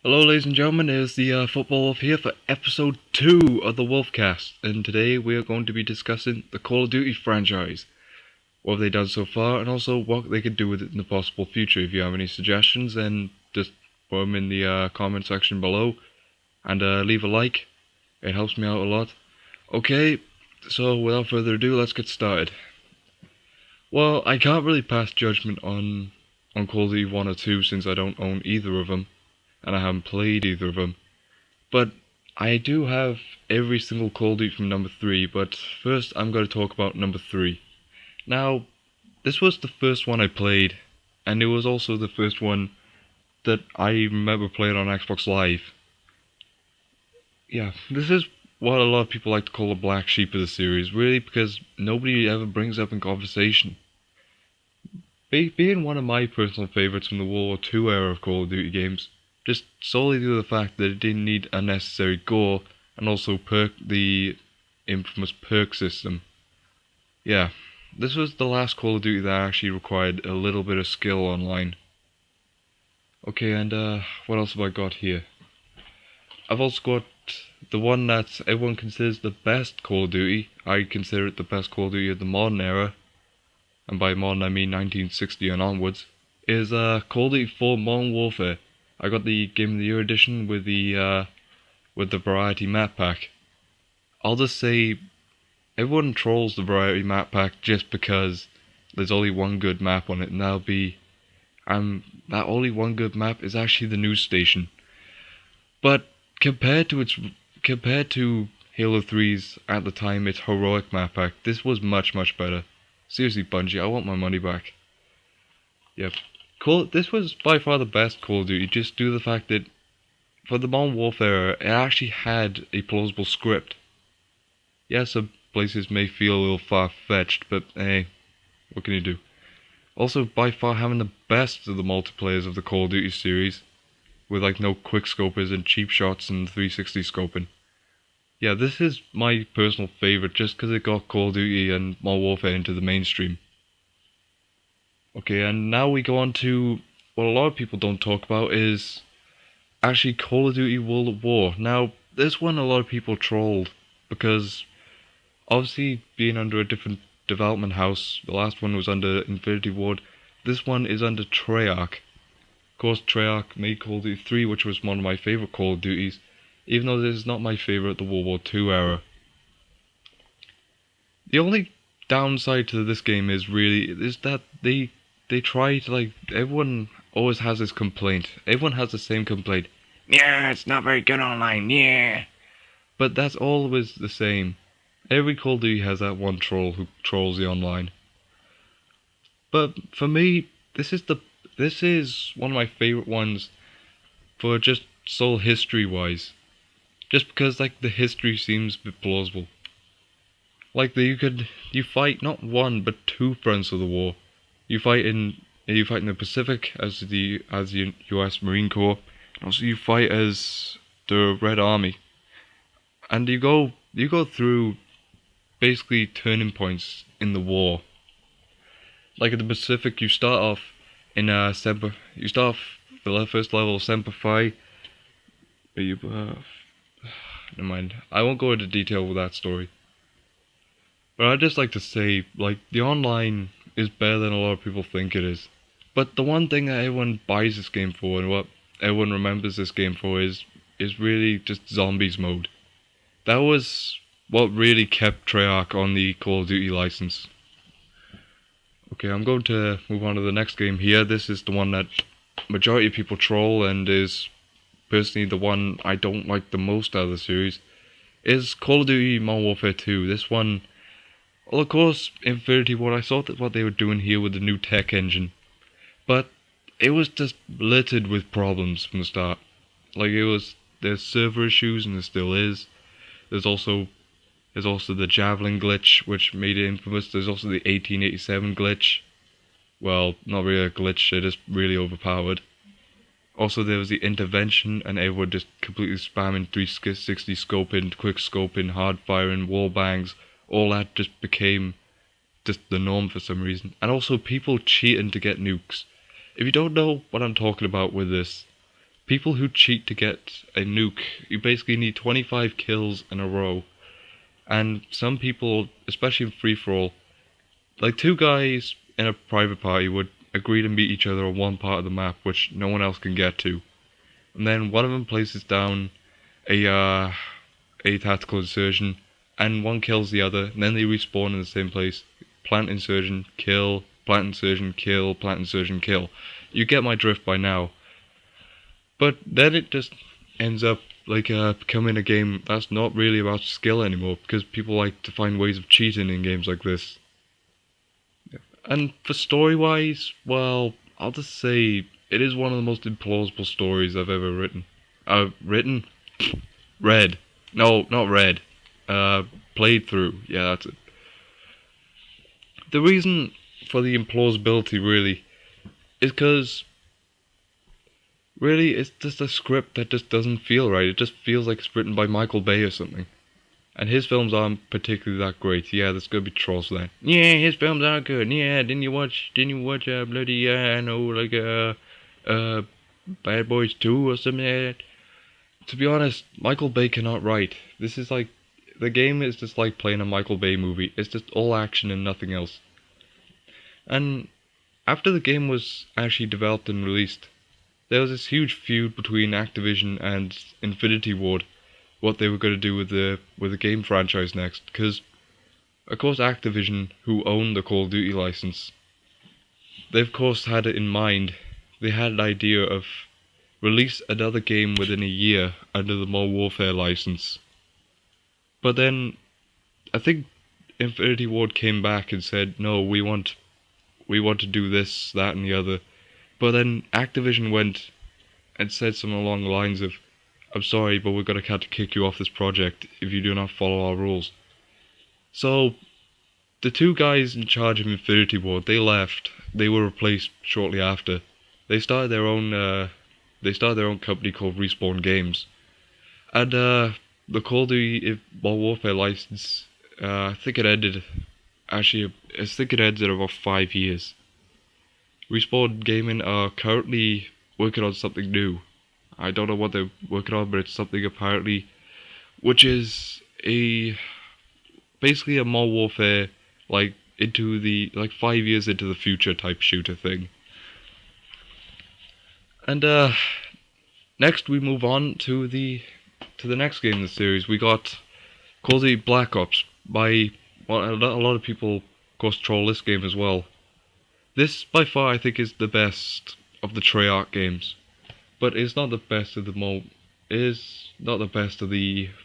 Hello, ladies and gentlemen. It is the Football Wolf here for episode 2 of the Wolfcast, and today we are going to be discussing the Call of Duty franchise, what they've done so far, and also what they could do with it in the possible future. If you have any suggestions, then just put them in the comment section below, and leave a like. It helps me out a lot. Okay, so without further ado, let's get started. Well, I can't really pass judgment on Call of Duty 1 or 2 since I don't own either of them, and I haven't played either of them. But I do have every single Call of Duty from number 3, but first I'm going to talk about number 3. Now, this was the first one I played, and it was also the first one that I remember playing on Xbox Live. Yeah, this is what a lot of people like to call the black sheep of the series, really, because nobody ever brings up in conversation. Being one of my personal favourites from the World War II era of Call of Duty games, just solely due to the fact that it didn't need unnecessary gore and also the infamous perk system. Yeah, this was the last Call of Duty that actually required a little bit of skill online. Okay, and what else have I got here? I've also got the one that everyone considers the best Call of Duty. I consider it the best Call of Duty of the modern era, and by modern I mean 1960 and onwards, is Call of Duty 4 Modern Warfare. I got the Game of the Year edition with the variety map pack. I'll just say, everyone trolls the variety map pack just because there's only one good map on it, and that only one good map is actually the news station. But compared to Halo 3's at the time its heroic map pack, this was much better. Seriously, Bungie, I want my money back. Yep. This was by far the best Call of Duty, just due to the fact that for the Modern Warfare, it actually had a plausible script. Yeah, some places may feel a little far-fetched, but hey, what can you do? Also, by far having the best of the multiplayers of the Call of Duty series, with like no quick scopers and cheap shots and 360 scoping. Yeah, this is my personal favourite just because it got Call of Duty and Modern Warfare into the mainstream. Okay, and now we go on to what a lot of people don't talk about is actually Call of Duty World at War. Now, this one a lot of people trolled because obviously being under a different development house, the last one was under Infinity Ward, this one is under Treyarch. Of course, Treyarch made Call of Duty 3, which was one of my favourite Call of Duties, even though this is not my favourite the World War II era. The only downside to this game is that they try to, like, everyone always has this complaint. Everyone has the same complaint. Yeah, it's not very good online, yeah. But that's always the same. Every Call of Duty has that one troll who trolls the online. But for me, this is one of my favourite ones for just sole history wise. Just because like the history seems a bit plausible. Like you fight not one but two fronts of the war. You fight in the Pacific as the U.S. Marine Corps, and also you fight as the Red Army. And you go through basically turning points in the war. Like in the Pacific, you start off in you start off the first level of Semper Fi. Never mind. I won't go into detail with that story. But I'd just like to say, like, the online is better than a lot of people think it is. But the one thing that everyone buys this game for and what everyone remembers this game for is really just zombies mode. That was what really kept Treyarch on the Call of Duty license. Okay, I'm going to move on to the next game here. This is the one that majority of people troll and is personally the one I don't like the most out of the series. Is Call of Duty Modern Warfare 2. This one, well, of course, Infinity Ward, I thought that what they were doing here with the new tech engine, but it was just littered with problems from the start. Like, there's server issues, and there still is. There's also the Javelin glitch, which made it infamous. There's also the 1887 glitch. Well, not really a glitch, it is really overpowered. Also, there was the intervention, and everyone just completely spamming 360 scoping, quick scoping, hard firing, wall bangs. All that just became just the norm for some reason. And also people cheating to get nukes. If you don't know what I'm talking about with this, people who cheat to get a nuke, you basically need 25 kills in a row. And some people, especially in free-for-all, like two guys in a private party would agree to meet each other on one part of the map which no one else can get to. And then one of them places down a tactical insertion, and one kills the other, and then they respawn in the same place. Plant insertion, kill, plant insertion, kill, plant insertion, kill. You get my drift by now. But then it just ends up like becoming a game that's not really about skill anymore, because people like to find ways of cheating in games like this. And for story-wise, well, I'll just say it is one of the most implausible stories I've ever written. Written? Read. No, not read. Played through. Yeah, that's it. The reason for the implausibility, really, is because, really, it's just a script that just doesn't feel right. It just feels like it's written by Michael Bay or something. And his films aren't particularly that great. Yeah, there's gonna be trolls for that. Yeah, his films aren't good. Yeah, didn't you watch bloody Bad Boys 2 or something like that? To be honest, Michael Bay cannot write. This is like, the game is just like playing a Michael Bay movie. It's just all action and nothing else. And after the game was actually developed and released, there was this huge feud between Activision and Infinity Ward, what they were going to do with the game franchise next, because of course Activision, who own the Call of Duty license, they of course had it in mind. They had an idea of release another game within a year under the Modern Warfare license. But then I think Infinity Ward came back and said, no, we want to do this, that and the other. But then Activision went and said something along the lines of, I'm sorry, but we're going to have to kick you off this project if you do not follow our rules. So the two guys in charge of Infinity Ward, they left. They were replaced shortly after. They started their own company called Respawn Games. And the Call of Duty Modern Warfare license, I think it ended about 5 years. Respawn Gaming are currently working on something new. I don't know what they're working on, but it's something apparently, which is basically a Modern Warfare, like 5 years into the future type shooter thing. And next we move on to the next game in the series. We got Call of Duty Black Ops by, well, a lot of people of course troll this game as well. This by far I think is the best of the Treyarch games, but it's not the best of the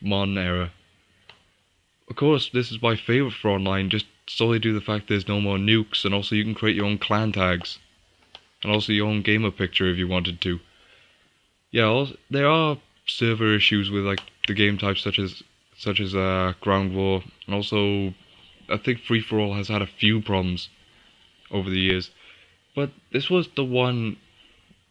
modern era. Of course, this is my favourite for online, just solely due to the fact there's no more nukes, and also you can create your own clan tags, and also your own gamer picture if you wanted to. Yeah, also, there are server issues with like the game types such as ground war, and also I think free for all has had a few problems over the years. But this was the one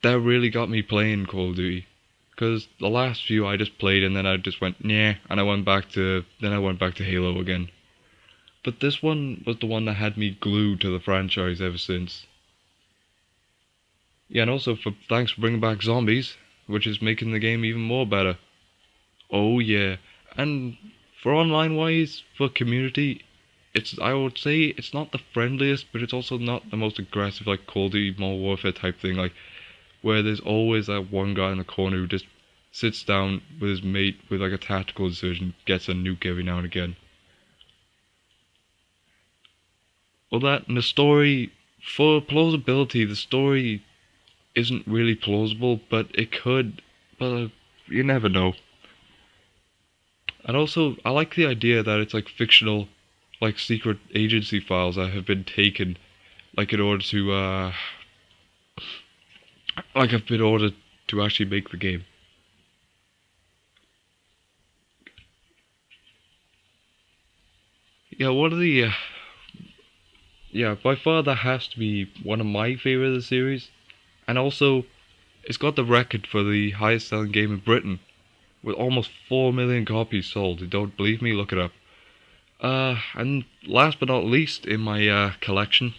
that really got me playing Call of Duty, because the last few I just played and then I just went nah, and I went back to Halo again. But this one was the one that had me glued to the franchise ever since. Yeah, and also thanks for bringing back zombies, which is making the game even more better. Oh yeah, and for online wise, for community, I would say it's not the friendliest, but it's also not the most aggressive like Call of Duty Modern Warfare type thing, like where there's always that one guy in the corner who just sits down with his mate with like a tactical decision, gets a nuke every now and again. Well, that and the story, for plausibility, the story isn't really plausible, but it could, but you never know. And also, I like the idea that it's like fictional, like secret agency files that have been taken, like in order to, actually make the game. Yeah, by far that has to be one of my favorite of the series, and also, it's got the record for the highest selling game in Britain, with almost 4 million copies sold. You don't believe me? Look it up. And last but not least in my collection,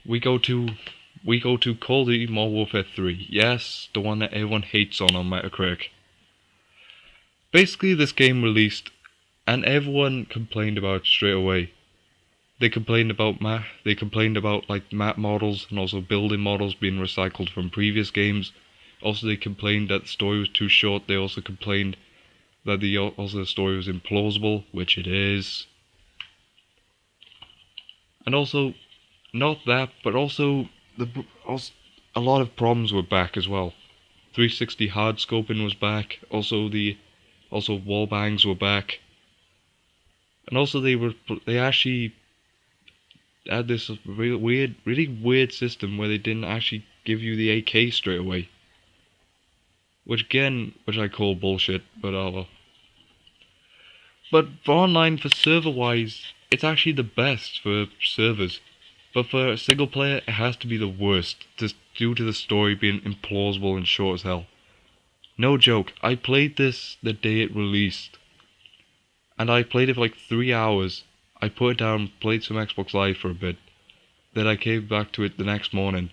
we go to we go to Call of Duty Modern Warfare 3. Yes, the one that everyone hates on Metacritic. Basically, this game released, and everyone complained about it straight away. They complained about like map models and also building models being recycled from previous games. Also, they complained that the story was too short. They also complained that the story was implausible, which it is. And also, not that, but also a lot of problems were back as well. 360 hard scoping was back. Also wall bangs were back. And also they actually had this really weird system where they didn't actually give you the AK straight away. Which I call bullshit, but But for online, for server wise, it's actually the best for servers. But for single player, it has to be the worst, just due to the story being implausible and short as hell. No joke, I played this the day it released. And I played it for like 3 hours. I put it down, played some Xbox Live for a bit. Then I came back to it the next morning.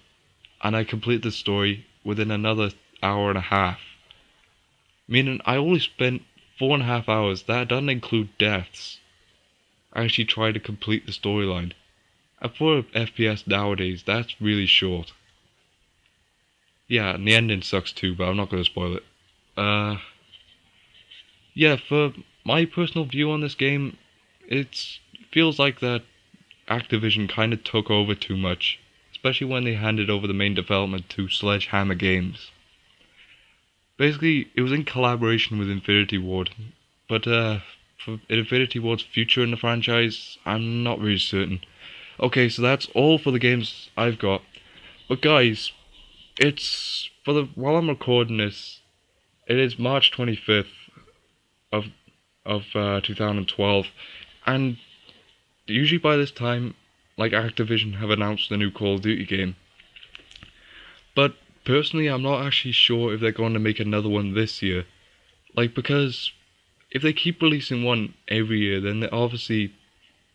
And I completed the story within another hour and a half. Meaning I only spent 4.5 hours. That doesn't include deaths. I actually tried to complete the storyline. And for FPS nowadays, that's really short. Yeah, and the ending sucks too, but I'm not going to spoil it. Yeah, for my personal view on this game, it feels like that Activision kind of took over too much, especially when they handed over the main development to Sledgehammer Games. Basically, it was in collaboration with Infinity Ward, but for Infinity Ward's future in the franchise, I'm not really certain. Okay, so that's all for the games I've got. But guys, while I'm recording this, it is March 25th of 2012, and usually by this time, like Activision have announced the new Call of Duty game. But personally, I'm not actually sure if they're going to make another one this year. Like, because if they keep releasing one every year, then obviously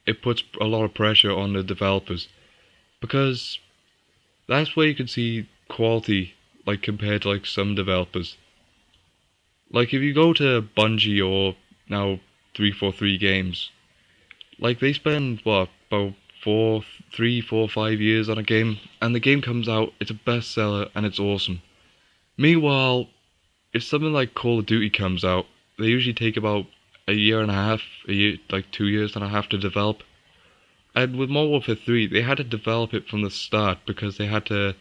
it puts a lot of pressure on the developers. Because that's where you can see quality, like, compared to, like, some developers. Like, if you go to Bungie or now 343 Games, like, they spend, what, about 3, 4, 5 years on a game, and the game comes out, it's a bestseller, and it's awesome. Meanwhile, if something like Call of Duty comes out, they usually take about a year and a half, like 2 years and a half to develop. And with Modern Warfare 3, they had to develop it from the start because about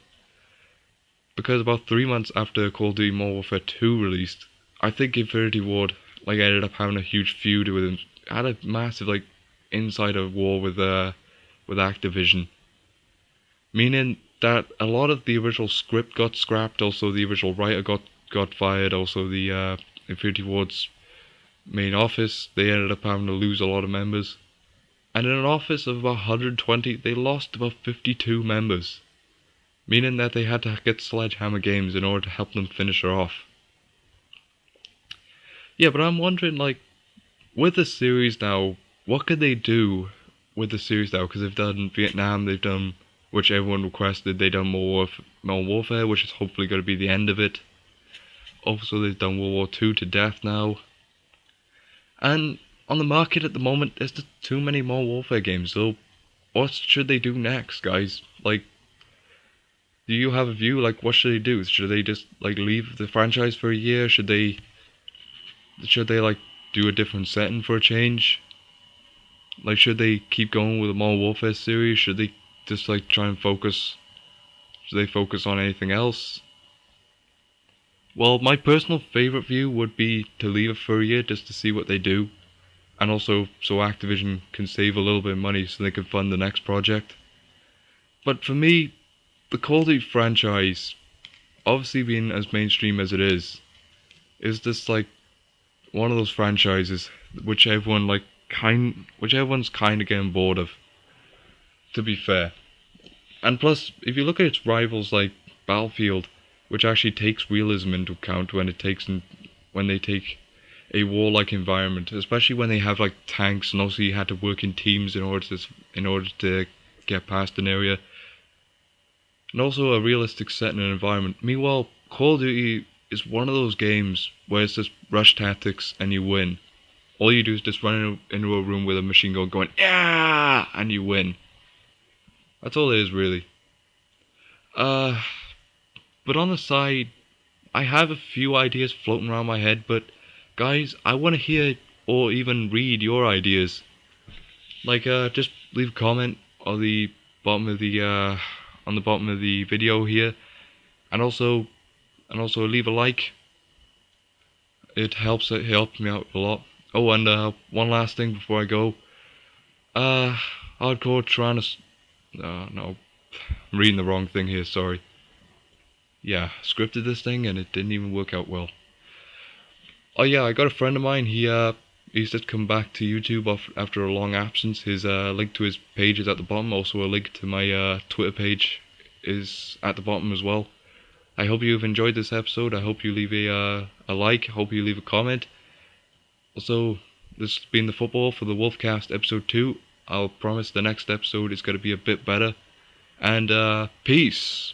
3 months after Call of Duty Modern Warfare 2 released, I think Infinity Ward like ended up having a huge feud with him, had a massive like insider war with Activision, meaning that a lot of the original script got scrapped. Also, the original writer got fired. Also, the Infinity Ward's main office, they ended up having to lose a lot of members. And in an office of about 120, they lost about 52 members, meaning that they had to get Sledgehammer Games in order to help them finish her off. Yeah, but I'm wondering, like, with the series now, what could they do with the series now? Because they've done Vietnam, they've done, which everyone requested, they've done Modern Warfare, which is hopefully going to be the end of it. Also, they've done World War II to death now. And on the market at the moment, there's just too many Modern Warfare games, so what should they do next, guys? Like, do you have a view? Like, what should they do? Should they just, like, leave the franchise for a year? Should they like, do a different setting for a change? Like, should they keep going with the Modern Warfare series? Should they just, like, try and focus? Should they focus on anything else? Well, my personal favorite view would be to leave it for a year just to see what they do. And also, so Activision can save a little bit of money so they can fund the next project. But for me, the Call of Duty franchise, obviously being as mainstream as it is just, like, one of those franchises which everyone's kind of getting bored of, to be fair. And plus, if you look at its rivals like Battlefield, which actually takes realism into account when they take a war-like environment, especially when they have like tanks, and also you had to work in teams in order to get past an area. and also a realistic setting and environment. Meanwhile, Call of Duty is one of those games where it's just rush tactics and you win. All you do is just run into a room with a machine gun going, yeah, and you win. That's all it is, really. Uh, but on the side, I have a few ideas floating around my head, but guys, I want to hear or even read your ideas. Like, just leave a comment on the bottom of the on the bottom of the video here, and also leave a like. It helps me out a lot. Oh, and one last thing before I go. Hardcore Tyrannus. No, I'm reading the wrong thing here. Sorry. Yeah, scripted this thing and it didn't even work out well. Oh yeah, I got a friend of mine. He's just come back to YouTube after a long absence. His link to his page is at the bottom. Also, a link to my Twitter page is at the bottom as well. I hope you've enjoyed this episode. I hope you leave a like. I hope you leave a comment. Also, this has been the football for the Wolfcast episode 2. I'll promise the next episode is going to be a bit better. And peace.